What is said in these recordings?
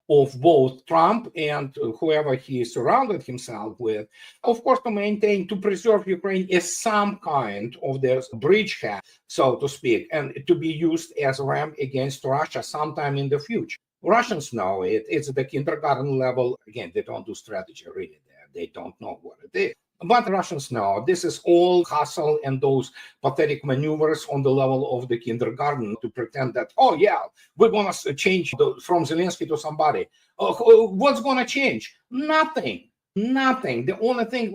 of both Trump and whoever he surrounded himself with, of course, to preserve Ukraine as some kind of this bridgehead, so to speak, and to be used as a ramp against Russia sometime in the future. Russians know it. It's the kindergarten level. Again, they don't do strategy really there. They don't know what it is. But Russians know this is all hustle and those pathetic maneuvers on the level of the kindergarten to pretend that, oh, yeah, we're going to change from Zelensky to somebody. What's going to change? Nothing. Nothing. The only thing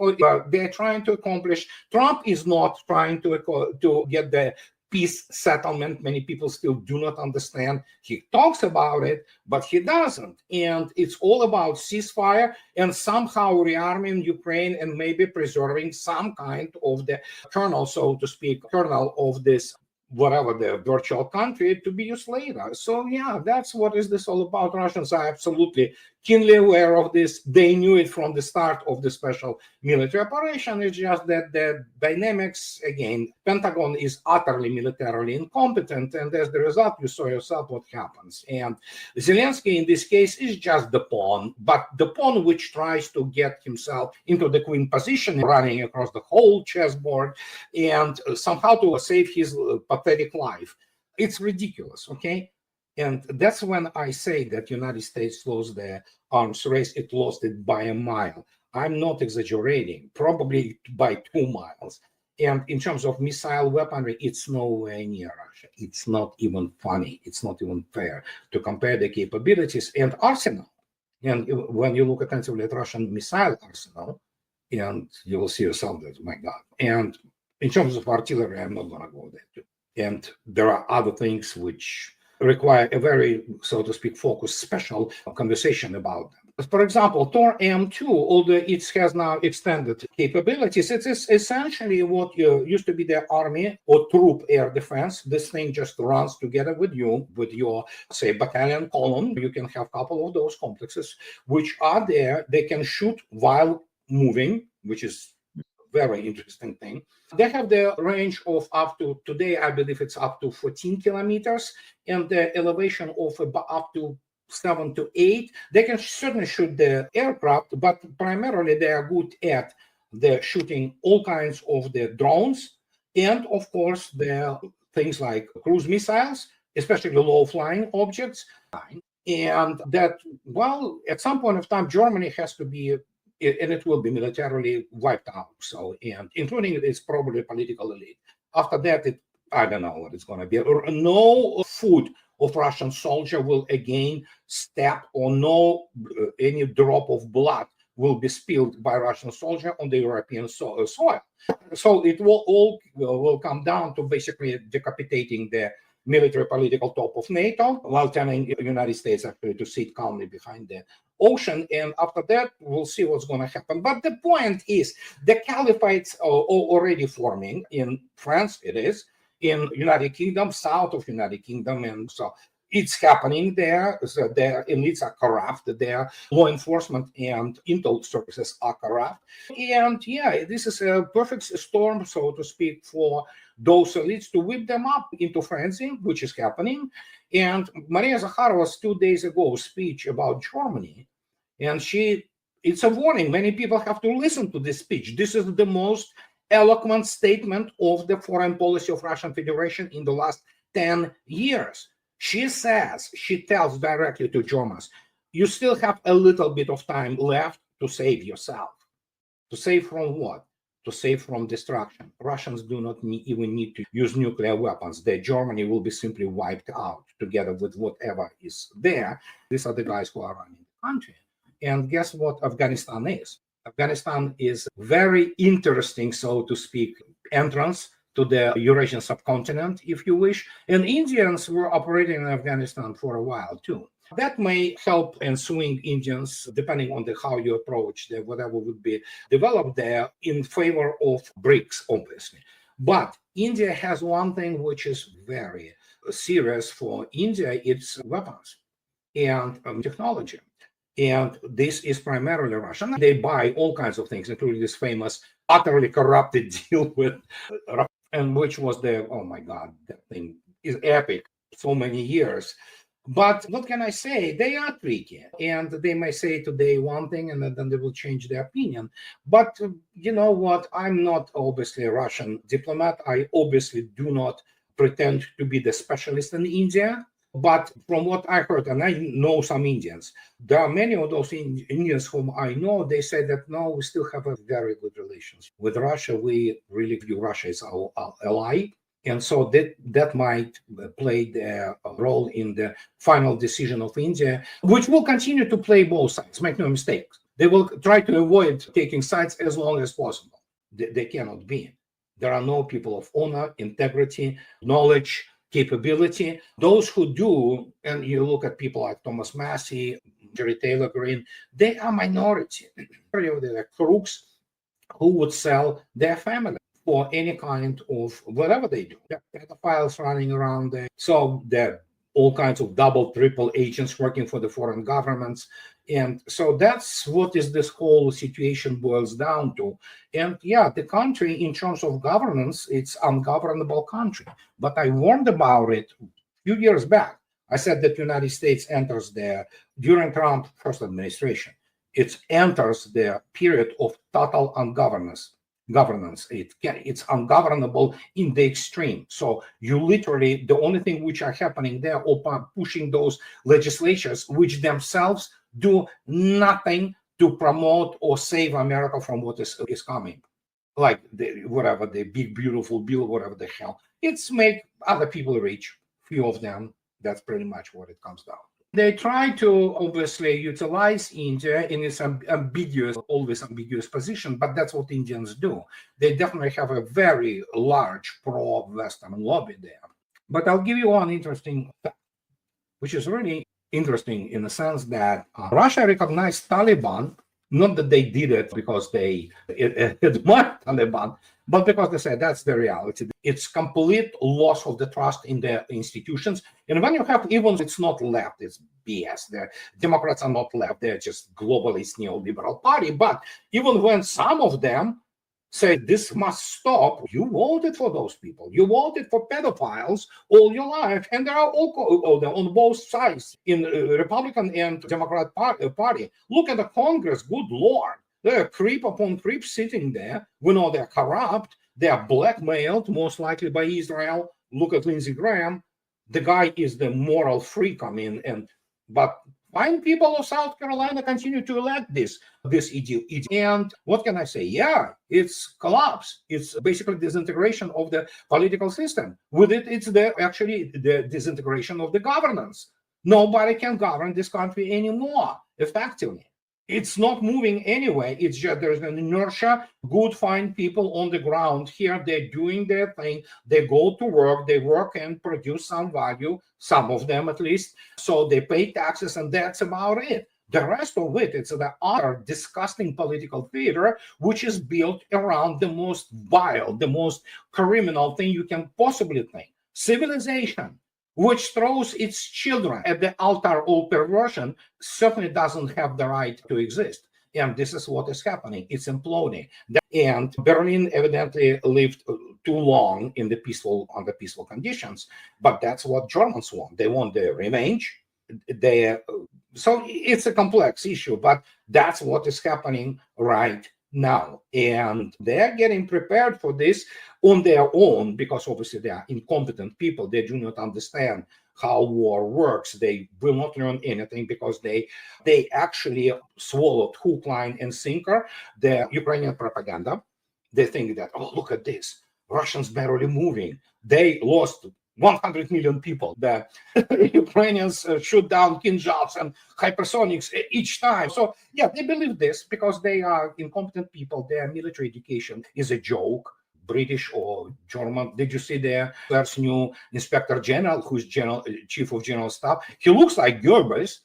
they're trying to accomplish, Trump is not trying to get the peace settlement. Many people still do not understand. He talks about it, but he doesn't. And it's all about ceasefire and somehow rearming Ukraine and maybe preserving some kind of the kernel, so to speak, kernel of this, whatever the virtual country, to be used later. So yeah, that's what is this all about. Russians are absolutely keenly aware of this. They knew it from the start of the special military operation. It's just that the dynamics, again, Pentagon is utterly militarily incompetent, and as the result, you saw yourself what happens. And Zelensky, in this case, is just the pawn, but the pawn which tries to get himself into the queen position, running across the whole chessboard, and somehow to save his pathetic life. It's ridiculous, okay? And that's when I say that United States lost the arms race. It lost it by a mile. I'm not exaggerating, probably by 2 miles. And in terms of missile weaponry, it's nowhere near Russia. It's not even funny. It's not even fair to compare the capabilities and arsenal. And when you look attentively at Russian missile arsenal, and you will see yourself that, my God. And in terms of artillery, I'm not going to go there too. And there are other things which require a very, so to speak, focused special conversation about them. For example, Tor M2, although it has now extended capabilities, it is essentially what used to be the army or troop air defense. This thing just runs together with you, with your, say, battalion column. You can have a couple of those complexes which are there. They can shoot while moving, which is very interesting thing. They have the range of up to, today, I believe it's up to 14 kilometers, and the elevation of up to 7 to 8. They can certainly shoot the aircraft, but primarily they are good at the shooting all kinds of the drones, and of course, the things like cruise missiles, especially low-flying objects. And that, well, at some point of time, Germany has to be, and it will be militarily wiped out. So, and including its probably political elite. After that, I don't know what it's going to be. Or no food of Russian soldier will again step, or no any drop of blood will be spilled by Russian soldier on the European soil. So it will all will come down to basically decapitating the military political top of NATO, while telling the United States actually to sit calmly behind the ocean. And after that, we'll see what's going to happen. But the point is, the caliphates are already forming in France. It is in United Kingdom, south of United Kingdom, and so it's happening there. So their elites are corrupt. Their law enforcement and intel services are corrupt. And yeah, this is a perfect storm, so to speak, for those elites to whip them up into frenzy, which is happening. And Maria Zakharova's 2 days ago speech about Germany, and it's a warning. Many people have to listen to this speech. This is the most eloquent statement of the foreign policy of Russian Federation in the last 10 years. She tells directly to Germans, you still have a little bit of time left to save yourself. To save from what? To save from destruction. Russians do not even need to use nuclear weapons. Germany will be simply wiped out together with whatever is there. These are the guys who are running the country. And guess what Afghanistan is? Afghanistan is very interesting, so to speak, entrance to the Eurasian subcontinent, if you wish. And Indians were operating in Afghanistan for a while too. That may help and swing Indians, depending on how you approach whatever would be developed there, in favor of BRICS, obviously. But India has one thing which is very serious for India. It's weapons and technology. And this is primarily Russian. They buy all kinds of things, including this famous, utterly corrupted deal with and which was oh my God, that thing is epic. So many years. But what can I say? They are tricky, and they may say today one thing and then they will change their opinion. But you know what? I'm not obviously a Russian diplomat. I obviously do not pretend to be the specialist in India. But from what I heard, and I know some Indians, there are many of those Indians whom I know, they say that no, we still have a very good relations with Russia. We really view Russia as our ally. And so that might play the role in the final decision of India, which will continue to play both sides. Make no mistake. They will try to avoid taking sides as long as possible. They cannot be. There are no people of honor, integrity, knowledge, capability. Those who do, and you look at people like Thomas Massey, Jerry Taylor Greene, they are minority. They're crooks who would sell their family for any kind of whatever they do. There are pedophiles running around there. So there are all kinds of double, triple agents working for the foreign governments. And so that's what is this whole situation boils down to. And yeah, the country in terms of governance, it's ungovernable country. But I warned about it a few years back. I said that the United States enters there during Trump's first administration. It enters the period of total ungovernance. It's ungovernable in the extreme. So you literally, the only thing which are happening there are pushing those legislatures which themselves do nothing to promote or save America from what is coming. Like whatever the big beautiful bill, whatever the hell. It's make other people rich, few of them. That's pretty much what it comes down. They try to obviously utilize India in its always ambiguous position, but that's what Indians do. They definitely have a very large pro-Western lobby there. But I'll give you one interesting fact, which is really interesting in the sense that Russia recognized Taliban, not that they did it because they admired Taliban, but because they said that's the reality. It's complete loss of the trust in the institutions. And when you have even, it's not left, it's BS. The Democrats are not left, they're just globalist neoliberal party. But even when some of them say this must stop, you voted for those people. You voted for pedophiles all your life. And there are all on both sides in Republican and Democrat party. Look at the Congress, good Lord. They're creep upon creep sitting there. We know they're corrupt. They are blackmailed, most likely by Israel. Look at Lindsey Graham. The guy is the moral freak. But fine people of South Carolina continue to elect this idiot. And what can I say? Yeah, it's collapse. It's basically disintegration of the political system. With it, it's actually the disintegration of the governance. Nobody can govern this country anymore effectively. It's not moving anyway. It's just there's an inertia. Good, fine people on the ground here. They're doing their thing. They go to work. They work and produce some value, some of them at least. So they pay taxes, and that's about it. The rest of it, it's the other disgusting political theater, which is built around the most vile, the most criminal thing you can possibly think. Civilization, which throws its children at the altar of perversion, certainly doesn't have the right to exist. And this is what is happening. It's imploding. And Berlin evidently lived too long under peaceful conditions. But that's what Germans want. They want their revenge. So it's a complex issue, but that's what is happening right now. And they're getting prepared for this on their own, because obviously they are incompetent people. They do not understand how war works. They will not learn anything because they actually swallowed hook, line, and sinker the Ukrainian propaganda. They think that, oh, look at this. Russians barely moving. They lost 100 million people. The Ukrainians shoot down Kinzhals and hypersonics each time. So yeah, they believe this because they are incompetent people. Their military education is a joke. British or German. Did you see there's new inspector general, who's chief of general staff? He looks like Goebbels,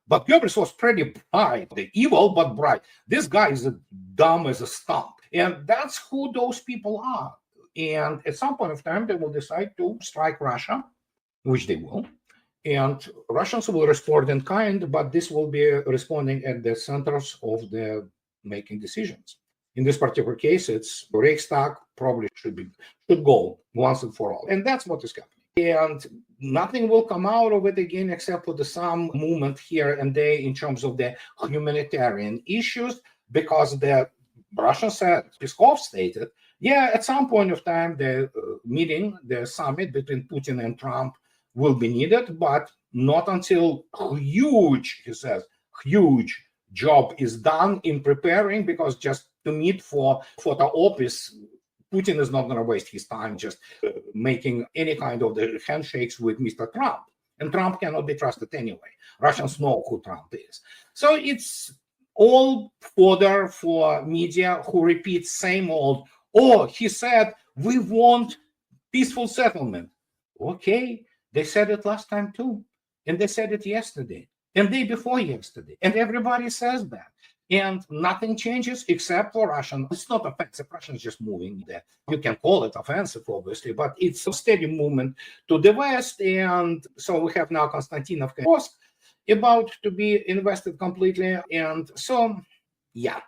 but Goebbels was pretty bright, evil but bright. This guy is dumb as a stump, and that's who those people are. And at some point of time, they will decide to strike Russia, which they will. And Russians will respond in kind, but this will be responding at the centers of the making decisions. In this particular case, it's Reichstag probably should go once and for all. And that's what is happening. And nothing will come out of it again except for some movement here and there in terms of the humanitarian issues, because the Russians said, Peskov stated, yeah, at some point of time, the meeting, the summit between Putin and Trump will be needed, but not until huge, he says, huge job is done in preparing, because just to meet for photo office, Putin is not going to waste his time just making any kind of the handshakes with Mr. Trump. And Trump cannot be trusted anyway. Russians know who Trump is. So it's all fodder for media who repeat same old, oh, he said, we want peaceful settlement. Okay, they said it last time too. And they said it yesterday and day before yesterday. And everybody says that. And nothing changes except for Russian. It's not offensive. Russians just moving there. You can call it offensive, obviously, but it's a steady movement to the west. And so we have now Konstantinov about to be invested completely. And so, yeah,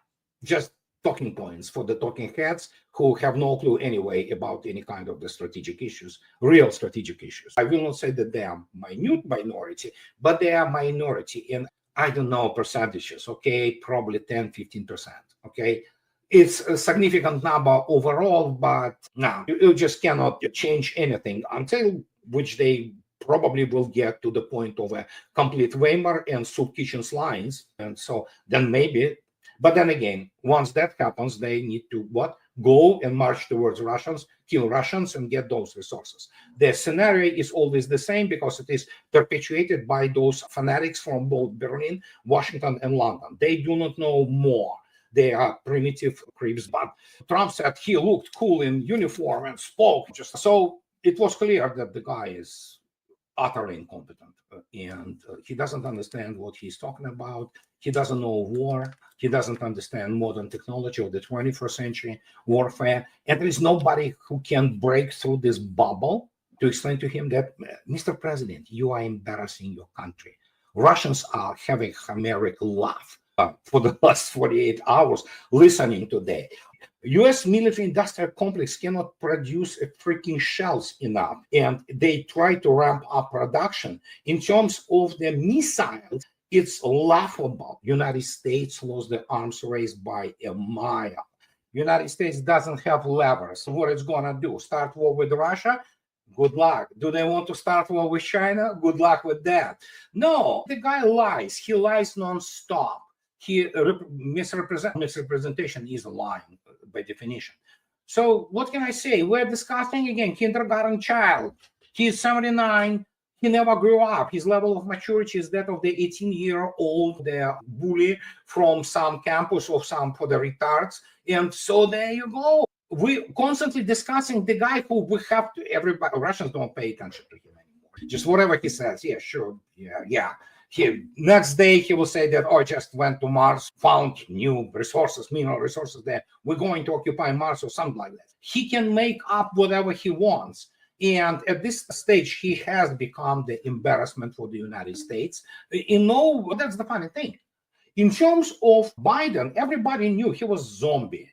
just talking points for the talking heads who have no clue anyway about any kind of the strategic issues, real strategic issues. I will not say that they are minute minority, but they are minority in, I don't know, percentages, okay, probably 10, 15%, okay? It's a significant number overall, but no, you just cannot change anything until which they probably will get to the point of a complete Weimar and soup kitchens lines. And so then maybe, but then again, once that happens, they need to what? Go and march towards Russians, kill Russians, and get those resources. The scenario is always the same because it is perpetuated by those fanatics from both Berlin, Washington, and London. They do not know more. They are primitive creeps. But Trump said he looked cool in uniform and spoke. Just so it was clear that the guy is utterly incompetent, and he doesn't understand what he's talking about. He doesn't know war. He doesn't understand modern technology of the 21st century warfare. And there is nobody who can break through this bubble to explain to him that, Mr. President, you are embarrassing your country. Russians are having Homeric laugh for the last 48 hours listening today. U.S. military-industrial complex cannot produce a freaking shells enough, and they try to ramp up production. In terms of the missiles, it's laughable. United States lost the arms race by a mile. United States doesn't have levers. What it's going to do? Start war with Russia? Good luck. Do they want to start war with China? Good luck with that. No, the guy lies. He lies non-stop. Misrepresentation is lying by definition. So what can I say? We're discussing again kindergarten child. He's 79. He never grew up. His level of maturity is that of the 18-year-old the bully from some campus of some for the retards. And so there you go. We're constantly discussing the guy who we have to. Everybody, Russians don't pay attention to him anymore. Just whatever he says. Yeah, sure. Yeah. Next day he will say that, oh, I just went to Mars, found new resources, mineral resources there. We're going to occupy Mars or something like that. He can make up whatever he wants. And at this stage, he has become the embarrassment for the United States. That's the funny thing. In terms of Biden, everybody knew he was a zombie.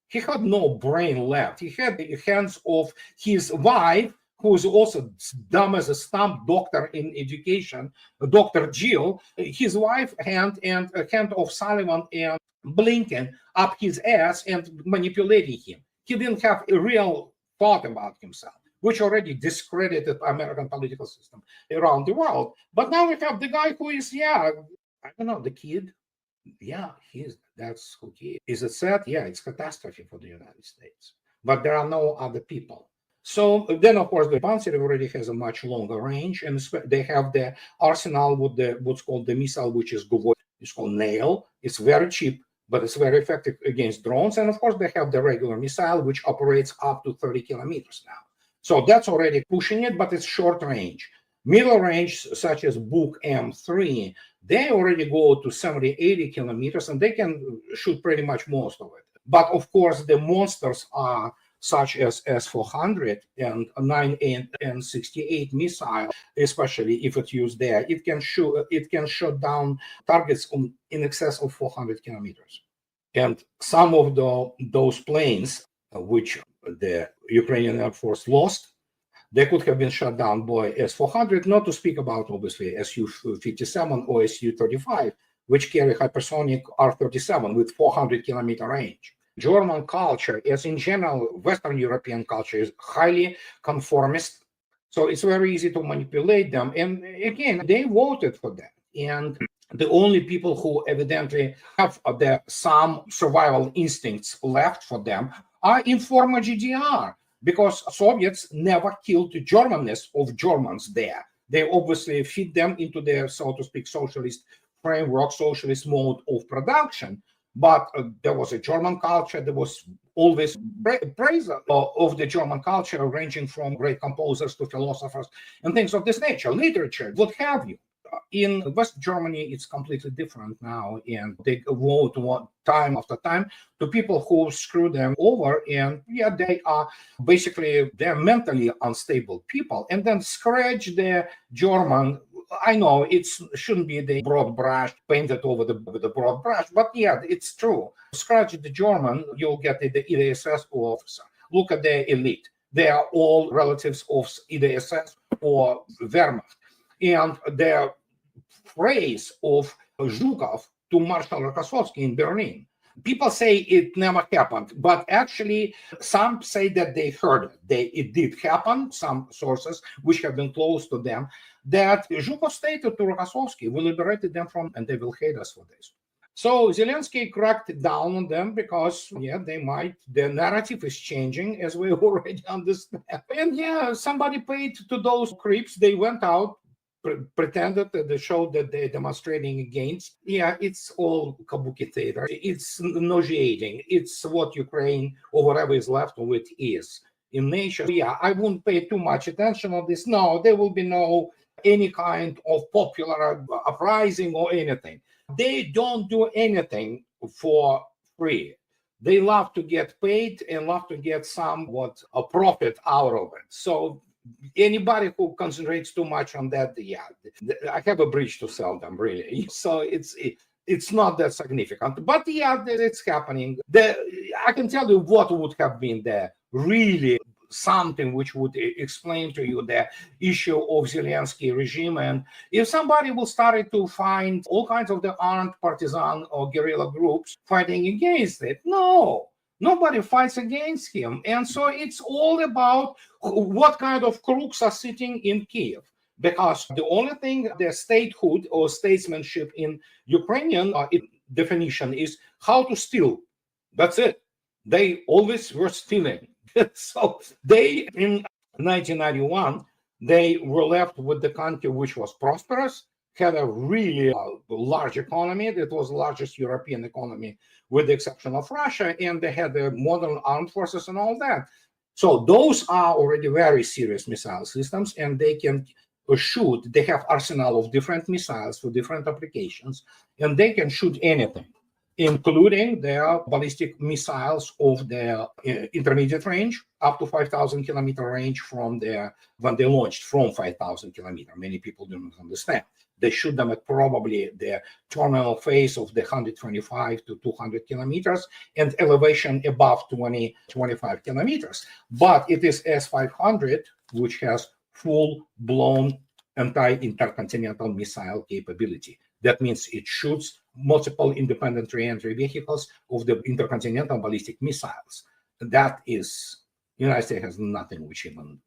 He had no brain left. He had the hands of his wife, who is also dumb as a stump doctor in education, Dr. Jill, his wife hand and a hand of Sullivan and Blinken up his ass and manipulating him. He didn't have a real thought about himself, which already discredited American political system around the world. But now we have the guy who is, I don't know, the kid. Yeah, that's who he is. Is it sad? Yeah, it's catastrophe for the United States. But there are no other people. So then, of course, the Panzer already has a much longer range, and they have the arsenal with what's called the missile, which is it's called Nail. It's very cheap, but it's very effective against drones. And of course, they have the regular missile, which operates up to 30 kilometers now. So that's already pushing it, but it's short range. Middle range, such as Buk M3, they already go to 70, 80 kilometers, and they can shoot pretty much most of it. But of course, the monsters are such as S-400 and 9N68 missile, especially if it's used there, it can shoot down targets in excess of 400 kilometers. And some of those planes, which the Ukrainian Air Force lost, They could have been shot down by S-400, not to speak about, obviously, Su-57 or Su-35, which carry hypersonic R-37 with 400-kilometer range. German culture, as in general, Western European culture, is highly conformist. So it's very easy to manipulate them. And again, they voted for that. And the only people who evidently have some survival instincts left for them are in former GDR, because Soviets never killed the Germanness of Germans there. They obviously feed them into their, so to speak, socialist framework, socialist mode of production. But there was a German culture. There was always praise of the German culture, ranging from great composers to philosophers and things of this nature, literature, what have you. In West Germany, it's completely different now, and they vote time after time to people who screw them over, and yeah, they are basically, they're mentally unstable people. And then scratch the German. I know it shouldn't be the broad brush painted over the broad brush, but yeah, it's true. Scratch the German, you'll get the IDSS officer. Look at the elite. They are all relatives of IDSS or Wehrmacht. And their phrase of Zhukov to Marshal Rokossovsky in Berlin, people say it never happened, but actually some say that they heard it. It did happen, some sources which have been close to them, that Zhukov stated to Rokossovsky, we liberated them from, and they will hate us for this. So Zelensky cracked down on them because, yeah, the narrative is changing, as we already understand. And yeah, somebody paid to those creeps. They went out, pretended that they showed that they're demonstrating against. Yeah, it's all kabuki theater. It's nauseating. It's what Ukraine or whatever is left of it is in nature. Yeah, I wouldn't pay too much attention on this. No, there will be no any kind of popular uprising or anything. They don't do anything for free. They love to get paid and love to get somewhat a profit out of it. So anybody who concentrates too much on that, yeah, I have a bridge to sell them, really. So it's not that significant, but yeah, it's happening. I can tell you what would have been the really something which would explain to you the issue of Zelensky regime. And if somebody will start to find all kinds of the armed partisan or guerrilla groups fighting against it, no. Nobody fights against him. And so it's all about what kind of crooks are sitting in Kiev. Because the only thing, the statehood or statesmanship in Ukrainian definition is how to steal. That's it. They always were stealing. So they, in 1991, they were left with the country which was prosperous, had a really large economy. It was the largest European economy with the exception of Russia, and they had the modern armed forces and all that. So those are already very serious missile systems, and they can shoot. They have arsenal of different missiles for different applications, and they can shoot anything, including their ballistic missiles of their intermediate range, up to 5,000 kilometer range from when they launched from 5,000 kilometer. Many people do not understand. They shoot them at probably the terminal phase of the 125 to 200 kilometers and elevation above 25 kilometers. But it is S-500, which has full-blown anti-intercontinental missile capability. That means it shoots multiple independent re-entry vehicles of the intercontinental ballistic missiles. That is, the United States has nothing which even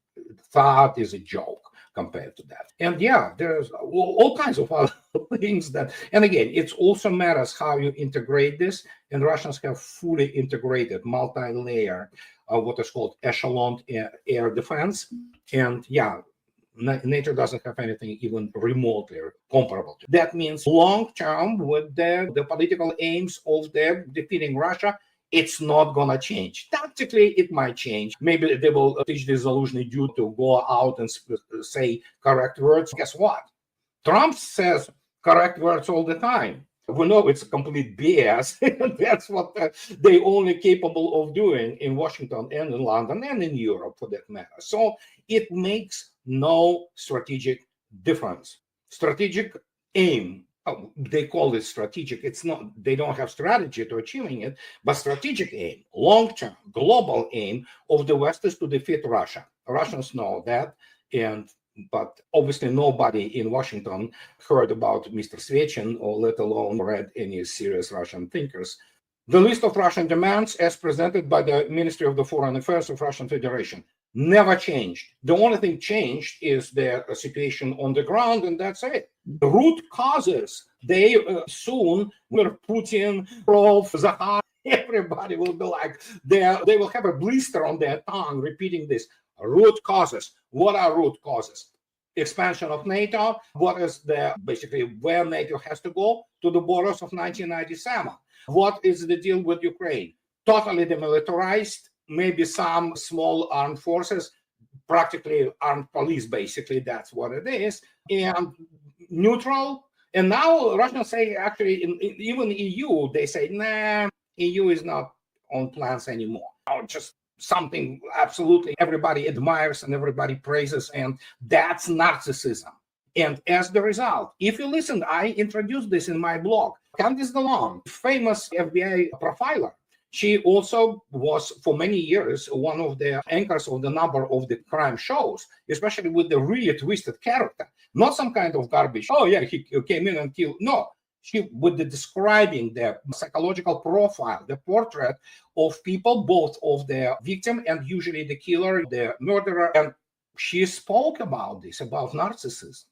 thought is a joke compared to that. And yeah, there's all kinds of other things that, and again, it also matters how you integrate this, and Russians have fully integrated multi-layer what is called echelon air defense. And yeah, NATO doesn't have anything even remotely comparable to. That means long-term, with the political aims of defeating Russia, it's not going to change. Tactically, it might change. Maybe they will teach the Zaluzhny dude to go out and say correct words. Guess what? Trump says correct words all the time. We know it's complete BS. That's what they're only capable of doing in Washington and in London and in Europe, for that matter. So it makes no strategic difference. Strategic aim. They call it strategic. It's not, they don't have strategy to achieving it, but strategic aim, long-term, global aim of the West is to defeat Russia. Russians know that, but obviously nobody in Washington heard about Mr. Svechin, or let alone read any serious Russian thinkers. The list of Russian demands, as presented by the Ministry of the Foreign Affairs of Russian Federation, never changed. The only thing changed is the situation on the ground, and that's it. The root causes, they soon will Putin, Rolf, Zahar, everybody will be like, they will have a blister on their tongue repeating this. Root causes. What are root causes? Expansion of NATO. What is basically where NATO has to go? To the borders of 1997. What is the deal with Ukraine? Totally demilitarized, maybe some small armed forces, practically armed police, basically, that's what it is, and neutral. And now Russians say, actually, even EU, they say, nah, EU is not on plans anymore. Or just something absolutely everybody admires and everybody praises, and that's narcissism. And as the result, if you listen, I introduced this in my blog. Candice DeLong, famous FBI profiler, she also was for many years one of the anchors of the number of the crime shows, especially with the really twisted character, not some kind of garbage. Oh yeah, he came in and killed. No, she with the describing the psychological profile, the portrait of people, both of the victim and usually the killer, the murderer. And she spoke about this, about narcissism,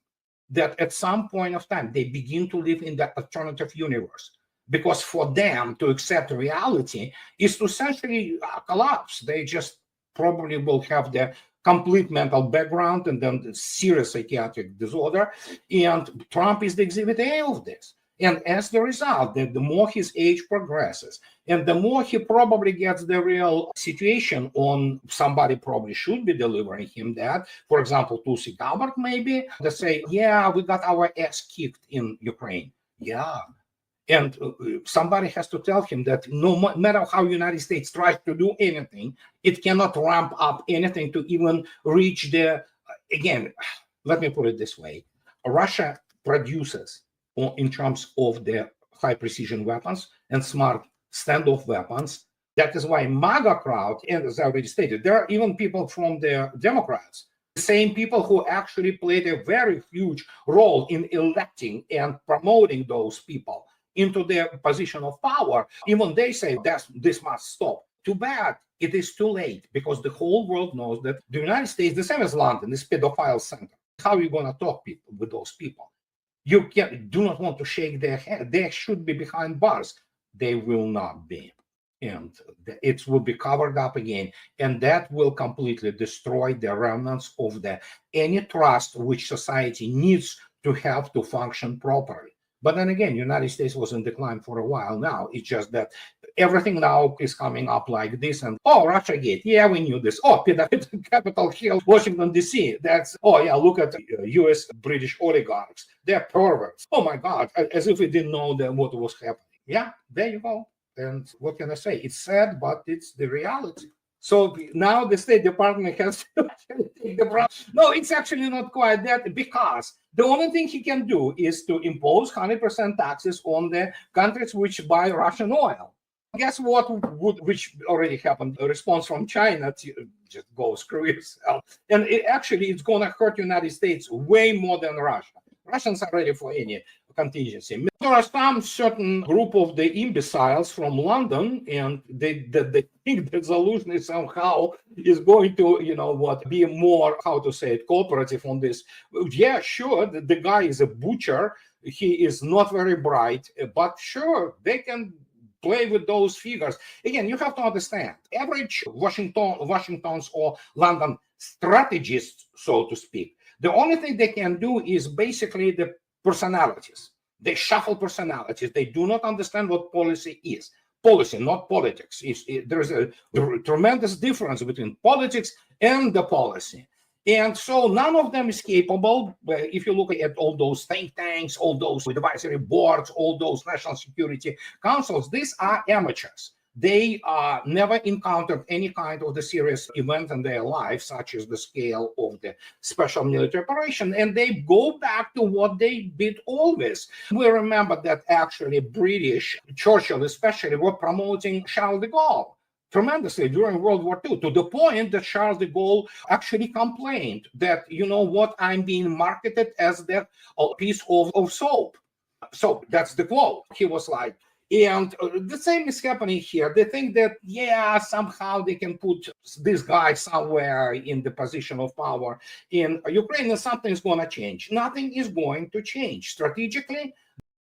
that at some point of time, they begin to live in that alternative universe. Because for them to accept reality is to essentially collapse. They just probably will have the complete mental background and then the serious psychiatric disorder. And Trump is the exhibit A of this. And as the result, the more his age progresses, and the more he probably gets the real situation on somebody probably should be delivering him that. For example, Tulsi Gabbard, maybe, they say, yeah, we got our ass kicked in Ukraine. Yeah. And somebody has to tell him that no matter how the United States tries to do anything, it cannot ramp up anything to even reach the, again, let me put it this way. Russia produces, in terms of the high precision weapons and smart standoff weapons. That is why MAGA crowd, and as I already stated, there are even people from the Democrats, the same people who actually played a very huge role in electing and promoting those people into their position of power. Even they say that this must stop. Too bad it is too late, because the whole world knows that the United States, the same as London, is pedophile center. How are you going to talk with those people? You do not want to shake their head. They should be behind bars. They will not be. And it will be covered up again. And that will completely destroy the remnants of any trust which society needs to have to function properly. But then again, United States was in decline for a while now. It's just that everything now is coming up like this. And, oh, Russiagate. Yeah, we knew this. Oh, Capitol Hill, Washington, D.C. That's, oh, yeah, look at U.S. British oligarchs. They're perverts. Oh, my God. As if we didn't know what was happening. Yeah, there you go. And what can I say? It's sad, but it's the reality. So now the State Department has to take the brunt. No, it's actually not quite that, because the only thing he can do is to impose 100% taxes on the countries which buy Russian oil. Guess what which already happened? A response from China to just go screw yourself. And it's going to hurt the United States way more than Russia. Russians are ready for any contingency. There are some certain group of the imbeciles from London, and they think the solution is somehow going to, be more, how to say it, cooperative on this. Yeah, sure, the guy is a butcher. He is not very bright, but sure, they can play with those figures. Again, you have to understand, average Washington's or London strategists, so to speak, the only thing they can do is basically the personalities. They shuffle personalities. They do not understand what policy is. Policy, not politics. There's a tremendous difference between politics and the policy. And so none of them is capable. If you look at all those think tanks, all those advisory boards, all those national security councils, these are amateurs. They never encountered any kind of the serious event in their life, such as the scale of the special military operation, and they go back to what they did always. We remember that actually British, Churchill especially, were promoting Charles de Gaulle tremendously during World War II, to the point that Charles de Gaulle actually complained that, you know what, I'm being marketed as that piece of soap. So that's the quote. He was like, and the same is happening here. They think that, yeah, somehow they can put this guy somewhere in the position of power in Ukraine and something's going to change. Nothing is going to change. Strategically,